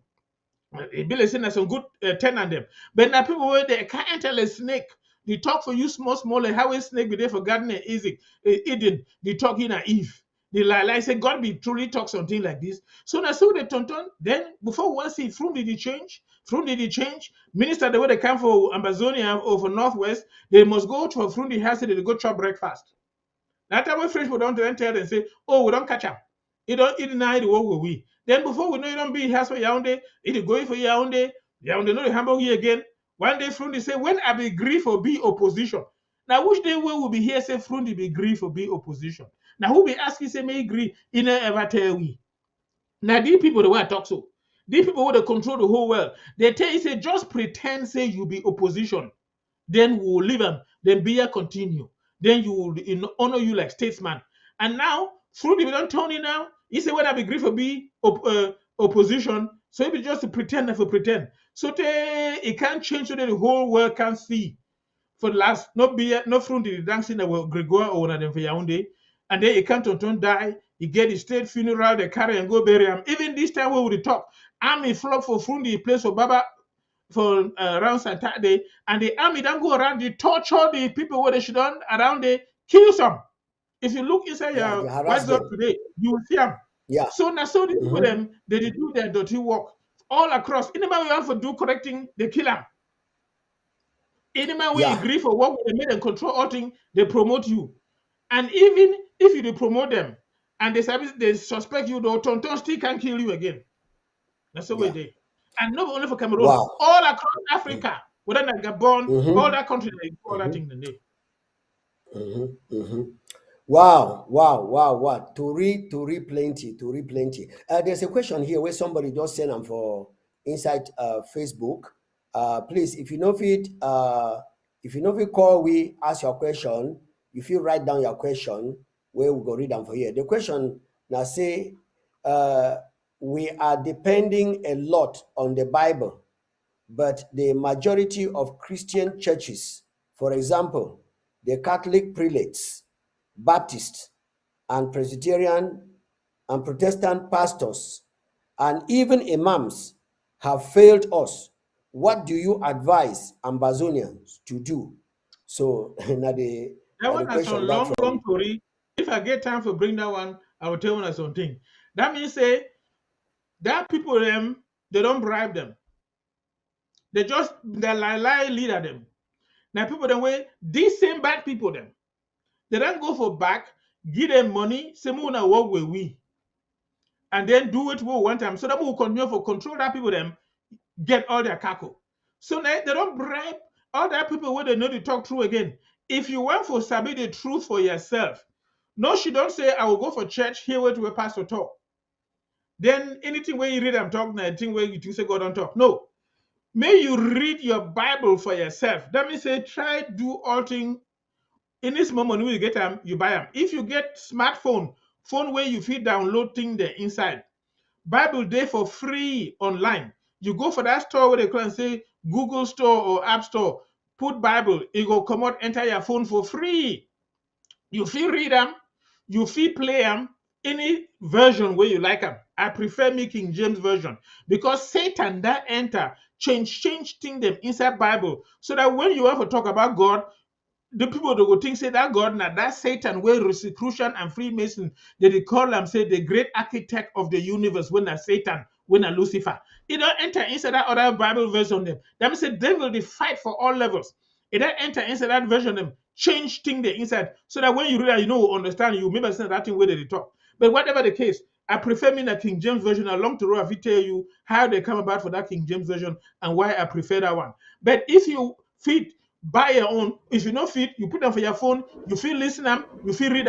S3: It be like saying there's some good tenant them. But now people where they can't enter a snake. They talk for you small, like how a snake be there for garden Eden. They talk in a Eve. They lie, say God be truly talk something like this. So now so they turn. Then before one see from did it change? Minister the way they come for Amazonia or for Northwest, they must go to a Frundi house and they go chop breakfast. That time when French people don't tell and say, oh, we don't catch up. You don't deny the work we. Then before we know you don't be house for Yaoundé, it going for Yaoundé know the Hamburg here again. One day Frundi say, when I be agree for be opposition. Now which day we will be here say Frundi be agree for be opposition. Now who be asking say may agree in ever tell we. Now these people the way I talk so. These people who they control the whole world. They tell you say just pretend say you be opposition. Then we will leave them. Then be continue. Then you will honor you like statesman. And now Frundi we don't turn it now. He say when I be agree for be opposition. So it be just to pretend and for pretend. So it can't change so that the whole world can see. For the last no from the dancing that will Gregor or one of them for Yaoundé. And then he can't turn die. He get his state funeral, they carry and go bury him. Even this time we will talk. Army flop for Frundi, place for Baba for around Saturday, and the army don't go around, they torture the people where they should done around, they kill some. If you look inside
S2: Yeah,
S3: your
S2: they harass
S3: WhatsApp
S2: them.
S3: today, you will see them.
S2: Yeah.
S3: So now, so these people
S2: Mm-hmm.
S3: them they do their dirty work all across. Anybody we have for do correcting, they kill them. Anybody we
S2: Yeah.
S3: agree for what they made and control all thing, they promote you. And even if you do promote them and they suspect you, the Tonton still can kill you again. That's the way
S2: Yeah.
S3: they. And not only for Cameroon,
S2: Wow.
S3: all across Africa, whether like Gabon, all
S2: Mm-hmm.
S3: that country, they do all that
S2: Mm-hmm.
S3: thing in the day.
S2: Mm-hmm. Mm-hmm. Wow, wow, wow, wow. To read plenty, to read plenty. There's a question here where somebody just sent them for inside Facebook. Please, if you know if you call, we ask your question. If you write down your question, where we go read them for here. The question now say, uh, we are depending a lot on the Bible, but the majority of Christian churches, for example, the Catholic prelates, Baptist and Presbyterian and Protestant pastors, and even imams have failed us. What do you advise Ambazonians to do? So
S3: That
S2: now the
S3: one has
S2: question
S3: some
S2: that
S3: long, long
S2: from
S3: story. If I get time for bring that one, I will tell you something. That means say that people them they don't bribe them. They lie leader them. Now people them way these same bad people them. They don't go for back, give them money, say we wanna work with we, and then do it we one time. So that we will continue for control that people them get all their cackle. So now they don't bribe all that people where they know to talk through again. If you want for sabi the truth for yourself, no, she don't say I will go for church, hear what we pastor talk. Then anything where you read I'm talking, anything where you say God don't talk. No. May you read your Bible for yourself. That means say try do all things in this moment when you get them, you buy them. If you get smartphone, phone where you feel download thing there inside, Bible day for free online. You go for that store where they can say Google Store or App Store, put Bible, it go come out, enter your phone for free. You feel read them, you feel play them, any version where you like them. I prefer me King James version because Satan that enter change thing them inside Bible so that when you have to talk about God, the people that go think say that God now that Satan where Rosicrucian and Freemason they call them say the great architect of the universe when that Satan when a Lucifer. It don't enter inside that other Bible verse on them. That means the devil they fight for all levels. It don't enter inside that version them change thing the inside so that when you read that you know understand you remember that thing where they talk. But whatever the case, I prefer me the King James version along the road. I will tell you how they come about for that King James version and why I prefer that one. But if you fit buy your own. If you not fit, you put them for your phone. You feel listen them. You feel read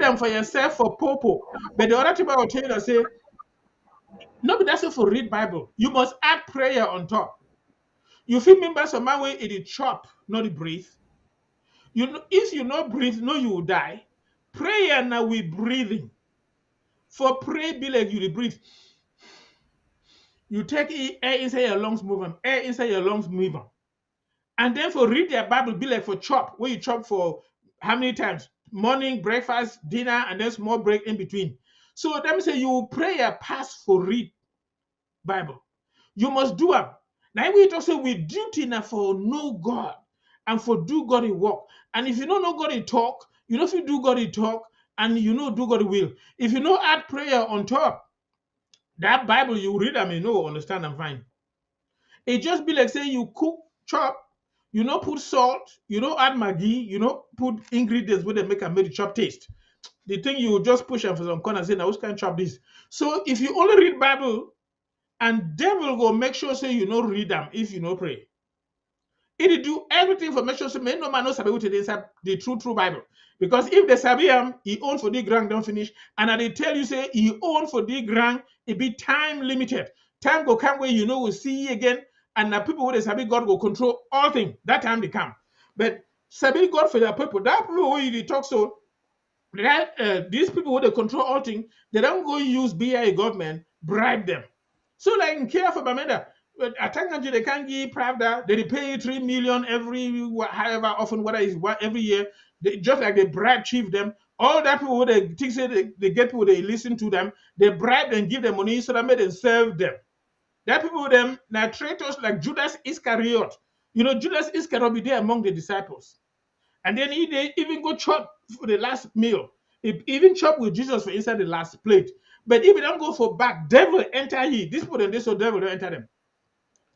S3: them for yourself for popo. But the other thing I will tell you, I say, no, but that's for read Bible. You must add prayer on top. You feel remember some man way it chop, not the breathe. You know, if you not breathe, no, you will die. Prayer now we breathing. For pray be like you dey breathe. You take air inside your lungs, move them. Air inside your lungs, move them. And then for read their Bible, be like for chop, where you chop for how many times? Morning, breakfast, dinner, and then small break in between. So let me say you pray a pass for read Bible. You must do it. Now we talk say we duty now for know God and for do God in work. And if you don't know God in talk, you know if you do God in talk and you know do God in will. If you know add prayer on top, that Bible you read and you know understand and fine. It just be like say you cook, chop, you know, put salt, you know, add Maggi, you know, put ingredients where they make a make chop taste. The thing you just push them for some corner say, now who's can chop this? So if you only read Bible and devil go make sure say you know read them if you know pray. It do everything for make sure say no man no sabi what it is the true Bible. Because if they sabi him, he own for the ground don't finish. And they tell you say he own for the ground, it be time limited. Time go come where you know we'll see you again. And the people where they sabi God will control all things. That time they come. But sabi God for their people, that people where you talk so that these people where they control all things, they don't go use BI government, bribe them. So like in care for Bamenda, Atanganji they can't give Pravda, they pay 3 million however often, whether is what every year, just like they bribe chief them. All that people they think say they get people, they listen to them, they bribe and give them money so that made them serve them. That people them now traitors like Judas Iscariot. You know, Judas Iscariot be there among the disciples. And then they even go chop for the last meal. He even chop with Jesus for inside the last plate. But if you don't go for back, devil enter ye. This people and this so devil don't enter them.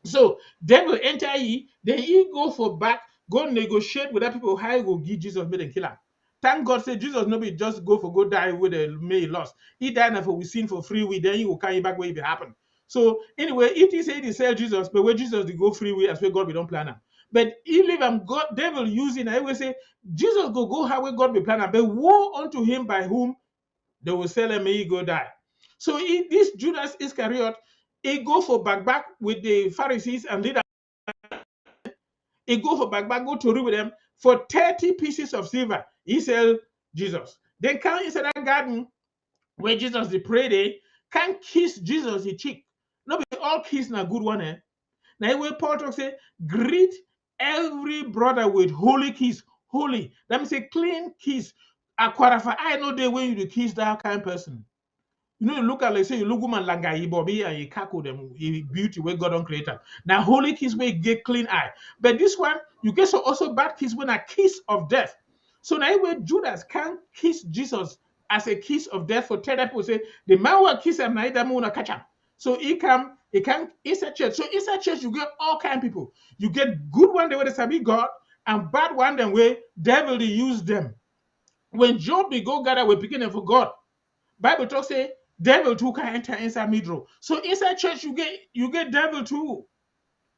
S3: So devil enter ye, then he go for back, go negotiate with that people how he go give Jesus made them kill him. Thank God say Jesus no be just go die with a may lost. He died now for we sin for free will, then he will carry back where it happen. So anyway, if he say he sell Jesus, but where Jesus they go free will as where God we don't plan him. But he live and God devil using, I will say Jesus go how where God be plan him, but woe unto him by whom they will sell him, may he go die. So this Judas Iscariot, he go for back with the Pharisees and leader. He go for back, go to with them for 30 pieces of silver. He sell Jesus. Then come inside that garden where Jesus they pray there, can kiss Jesus the cheek. No, be all kiss na good one, eh? Now where Paul talk say, greet every brother with holy kiss. Holy. Let me say clean kiss. Aquarafa, I know the way you kiss that kind of person. You know, you look at like say you look woman like a bobby and you cackle them beauty where God don't create them. Now holy kiss where you get clean eye. But this one, you get so also bad kiss when a kiss of death. So now where Judas can't kiss Jesus as a kiss of death for 10 people say the man will kiss him now that will catch him. So he can inside church. So inside church you get all kind of people. You get good one the way they sabi God and bad one the way devil they use them. When Job be go gather with beginning for God. Bible talk say devil too can enter inside midro. So inside church you get devil too.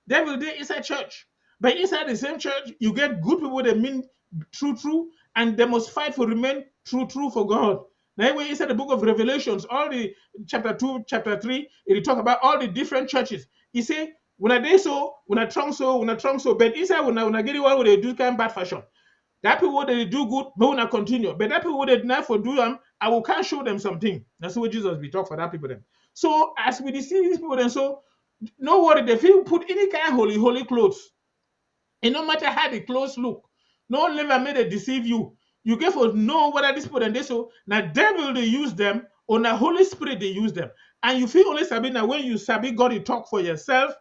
S3: Devil there inside church. But inside the same church, you get good people that mean true, and they must fight for remain true for God. Now, anyway, inside the book of Revelations, all the chapter 2, chapter 3, it talk about all the different churches. He say, when I do so, when I trunk so, but inside when I get it one they do kind of bad fashion. That people they do good, but when I continue. But that people they not for do them, I will can't show them something. That's what Jesus be talk for that people then. So as we see these people then, so no worry, if you put any kind of holy clothes, and no matter how the clothes look, no never made it deceive you. You get for know whether this people and this so now devil they use them or now Holy Spirit they use them. And you feel only sabi now when you sabi God you talk for yourself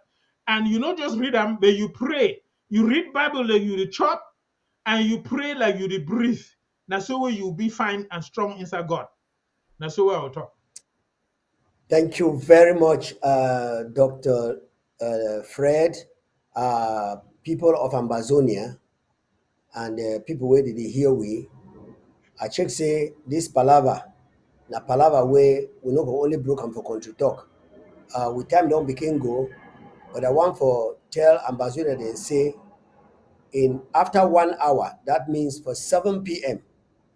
S3: and you not just read them, but you pray. You read Bible like you the chop and you pray like you the breathe. Now so way you'll be fine and strong inside God. Now so way I'll talk.
S2: Thank you very much, Dr. Fred, people of Ambazonia, and people where did they hear we. I check say this palava, na palava where we not go only broken for country talk. With time don't begin go, but I want for tell Ambazonia they say in after 1 hour, that means for 7 p.m.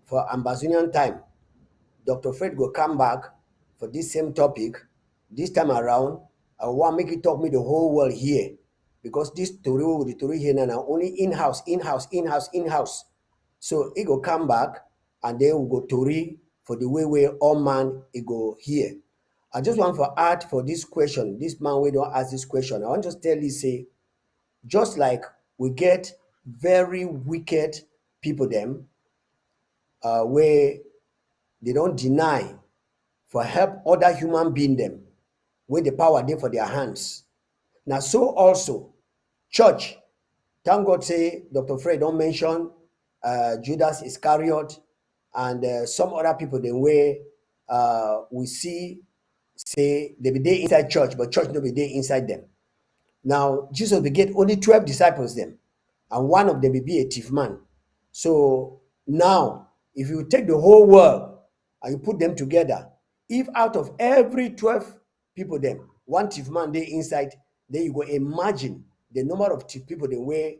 S2: for Ambazonian time, Dr. Fred will come back for this same topic. This time around, I want make it talk me the whole world here. Because this story here now only in-house. So he go come back and then we go Tori for the way all man he go here. I just want for add for this question. This man we don't ask this question. I want to tell you say, just like we get very wicked people them, where they don't deny for help other human being them with the power they for their hands. Now so also church, thank God say Dr. Fred don't mention Judas Iscariot and some other people the way we see say they be there inside church, but church no be there inside them. Now Jesus will get only 12 disciples them, and one of them will be a thief man. So now if you take the whole world and you put them together, if out of every 12 people them, one thief man they inside, then you go imagine the number of thief people they wear,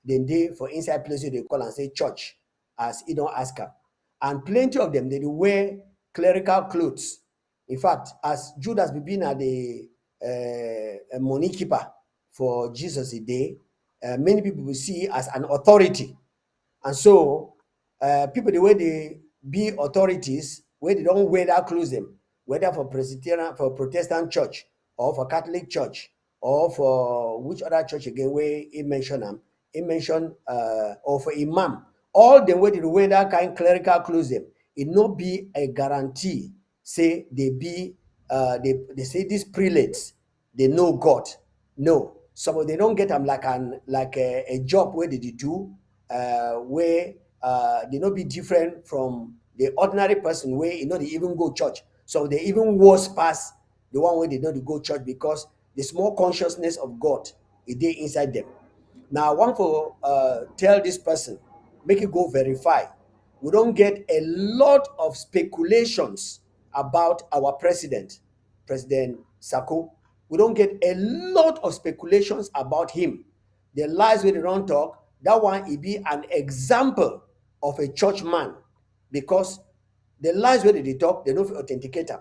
S2: then they for inside places they call and say church, as he don't ask her. And plenty of them, they wear clerical clothes. In fact, as Judas being at the money keeper for Jesus a day, many people will see as an authority. And so people the way they be authorities, where they don't wear that clothes them, whether for Presbyterian, for Protestant church or for Catholic Church, or for which other church again where he mentioned them, he mentioned or for imam, all the way to the way that kind clerical close them, it no be a guarantee say they be they say these prelates they know God. No, some of they don't get them like a job where they do where they not be different from the ordinary person where they even go church. So they even worse past the one where they know to go church because the small consciousness of God is there inside them. Now, I want to tell this person, make it go verify. We don't get a lot of speculations about our president, President Sako. We don't get a lot of speculations about him. The lies we don't talk, that one it be an example of a church man because the lies where they talk, they don't authenticate them.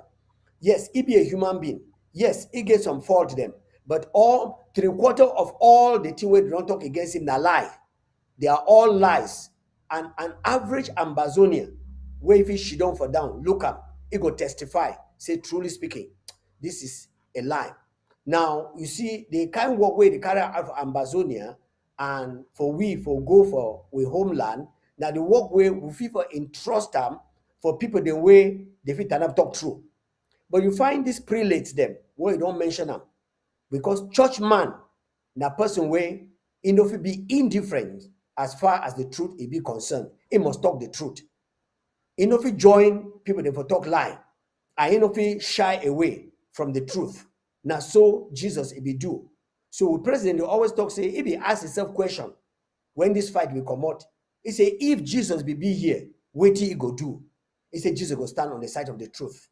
S2: Yes, he be a human being. Yes, he get some fault them. But all 3/4 of all the thing we don't talk against him na lie. They are all lies. And an average Ambazonian, where if he down for down, look up, he go testify, say truly speaking, this is a lie. Now you see the kind of work where they carry out for Ambazonia and for go for we homeland. Now the work where we feel for entrust them for people the way they fit and talk true. But you find these prelates them where you don't mention them because church man na person where he no fit be indifferent as far as the truth is be concerned. He must talk the truth. He no fit join people they for talk lie, and he no fit shy away from the truth. Now so Jesus he be do. So president they always talk say he be ask himself question when this fight will come out. He say if Jesus be here, what he go do? He say Jesus go stand on the side of the truth.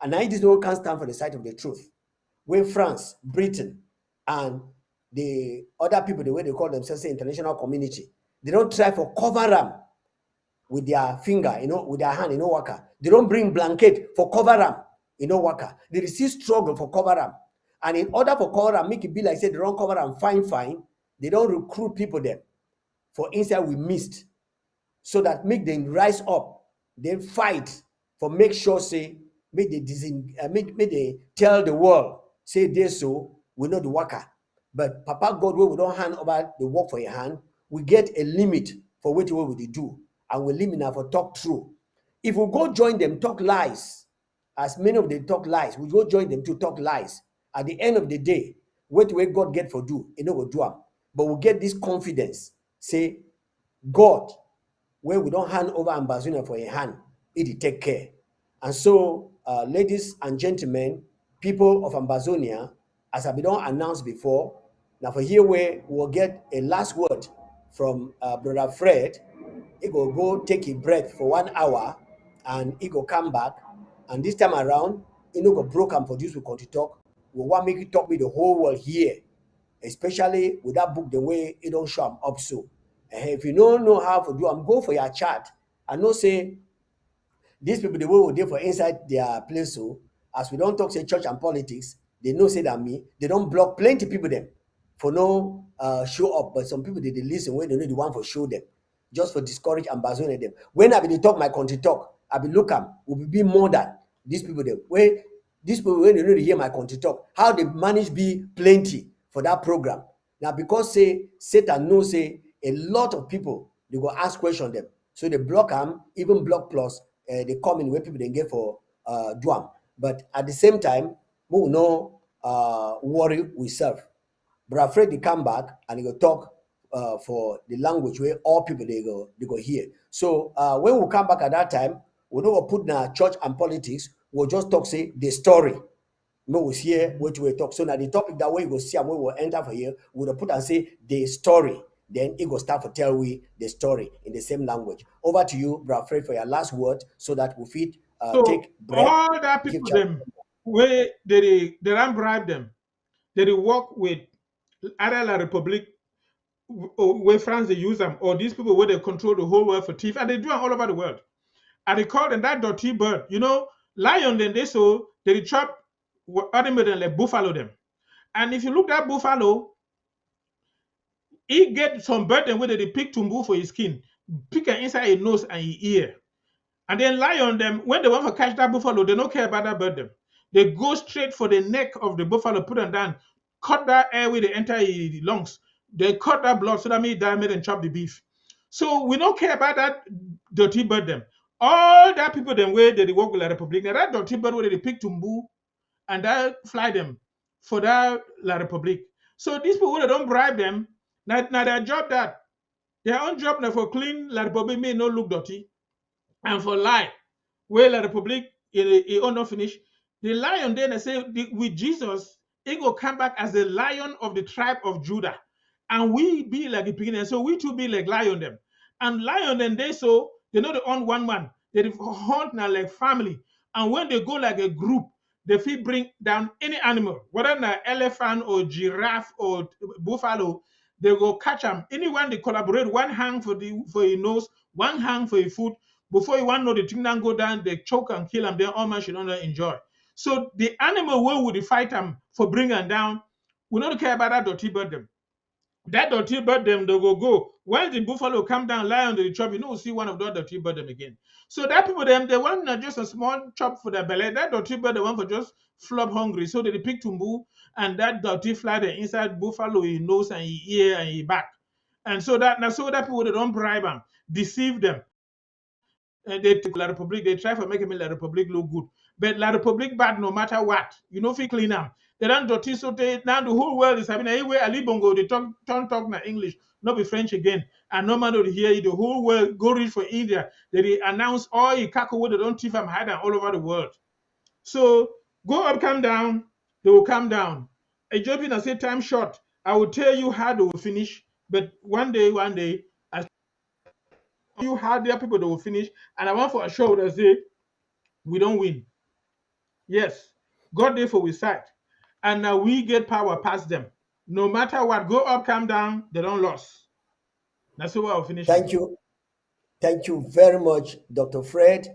S2: And now this one can't stand for the side of the truth. When France, Britain, and the other people, the way they call themselves, the international community, they don't try for cover them with their finger, with their hand, worker. They don't bring blanket for cover them, worker. They receive struggle for cover them. And in order for cover them, make it be like say they don't cover them fine. They don't recruit people there. For inside we missed. So that make them rise up, then fight for make sure say make they tell the world say this so we know the worker. But Papa God we don't hand over the work for your hand, we get a limit for what we do, and we limit now for talk true. If we go join them talk lies, as many of them talk lies, we go join them to talk lies. At the end of the day, what way God get for do, will do them. But we get this confidence, say God where we don't hand over Ambazuna for a hand, it take care. And so, ladies and gentlemen, people of Ambazonia, as I've been announced before, now for here where we'll get a last word from Brother Fred. He will go take a breath for 1 hour and he will come back. And this time around, he no go broke and produce we continue to talk. We want make you talk with the whole world here, especially with that book, the way it don't show up so. If you don't know how to do them, go for your chat. I know say these people the way we dey for inside their place so as we don't talk say church and politics, they know say that me, they don't block plenty people them for no show up, but some people they listen when they know the one for show them, just for discourage and bazone them. When I be they talk my country talk, I be look am will be more than these people them. Where these people when they know to hear my country talk, how they manage be plenty for that program. Now because say Satan knows say a lot of people they go ask question them, so they block them, even block plus they come in where people they get for do am. But at the same time, we will no worry we serve. Brother Fred they come back and he go talk for the language where all people they go hear. So when we come back at that time, we don't put na church and politics. We'll just talk say the story. We will hear what we talk. So now the topic that way you go see and we will enter for here, we'll put and say the story. Then it will start to tell we the story in the same language. Over to you, Brother Fred, for your last word, so that we fit
S3: So
S2: take breath.
S3: all that
S2: Give
S3: people
S2: chance.
S3: them where they don't bribe them, they work with either La Republic or where France they use them, or these people where they control the whole world for thief, and they do it all over the world. And they call them that dirty bird. Lion then they so they chop animal them like buffalo them. And if you look at buffalo, he get some bird them where they pick tumbu for his skin, pick it inside his nose and his ear. And then lion them, when they want to catch that buffalo, they don't care about that bird them. They go straight for the neck of the buffalo, put them down, cut that airway, they enter the lungs. They cut that blood so that means diamond and chop the beef. So we don't care about that dirty bird them. All that people them where they work with La Republic. Now that dirty bird where they pick tumbu and that fly them for that La Republic. So these people they don't bribe them. Now their job that their own job now for clean La Republic may not look dirty. And for lie, where La Republic it will not finish. The lion then I say with Jesus, it will come back as the lion of the tribe of Judah. And we be like the beginning. So we too be like lion them. And lion then they so they know they own one man. They hunt now like family. And when they go like a group, they feel bring down any animal, whether an elephant or giraffe or buffalo, they go catch them. Anyone they collaborate, one hand for your nose, one hand for your foot. Before you want to know the thing then go down, they choke and kill them. Then all man should not enjoy. So the animal where would fight them for bring them down? We don't care about that dirty bird them. That dirty bird them they go. When the buffalo come down, lie on the chop, you know, see one of those dirty bird them again. So that people them they want not just a small chop for their belly. That dirty bird they want for just flop hungry. So they pick tumbu and that dirty fly the inside buffalo he nose and he ear and he back. And so that people they don't bribe them, deceive them. And they take La Republic, they try for making La Republic look good. But La Republic bad no matter what. You know if you clean them. They don't dirty so they now the whole world is having anyway Ali Bongo, they talk na English, not be French again. And no man will hear you. The whole world go reach for India. They announce all you kako they don't thief them hide them all over the world. So go up, come down, they will come down. Ethiopian I say time short. I will tell you how they will finish, but one day, I you how their people they will finish, and I want for a show that say we don't win. Yes, God there for we side, and now we get power past them. No matter what, go up, come down, they don't lose. That's how I'll finish.
S2: Thank you. Thank you very much, Dr. Fred.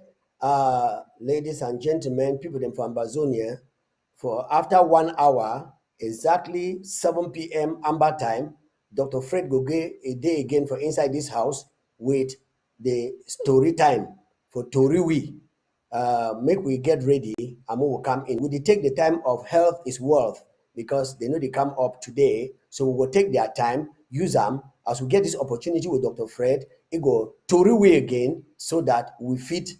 S2: Ladies and gentlemen, people in Ambazonia, for after 1 hour, exactly 7 p.m. Amber time, Dr. Fred go get a day again for inside this house with the story time for Toriwi. Make we get ready and we will come in. We take the time of health is wealth because they know they come up today. So we will take their time, use them as we get this opportunity with Dr. Fred. It go Toriwi again so that we fit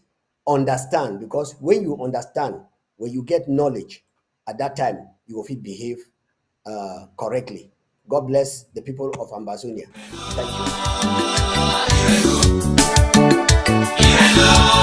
S2: understand. Because when you understand, when you get knowledge, at that time you will fit behave correctly. God bless the people of Ambazonia. Thank you.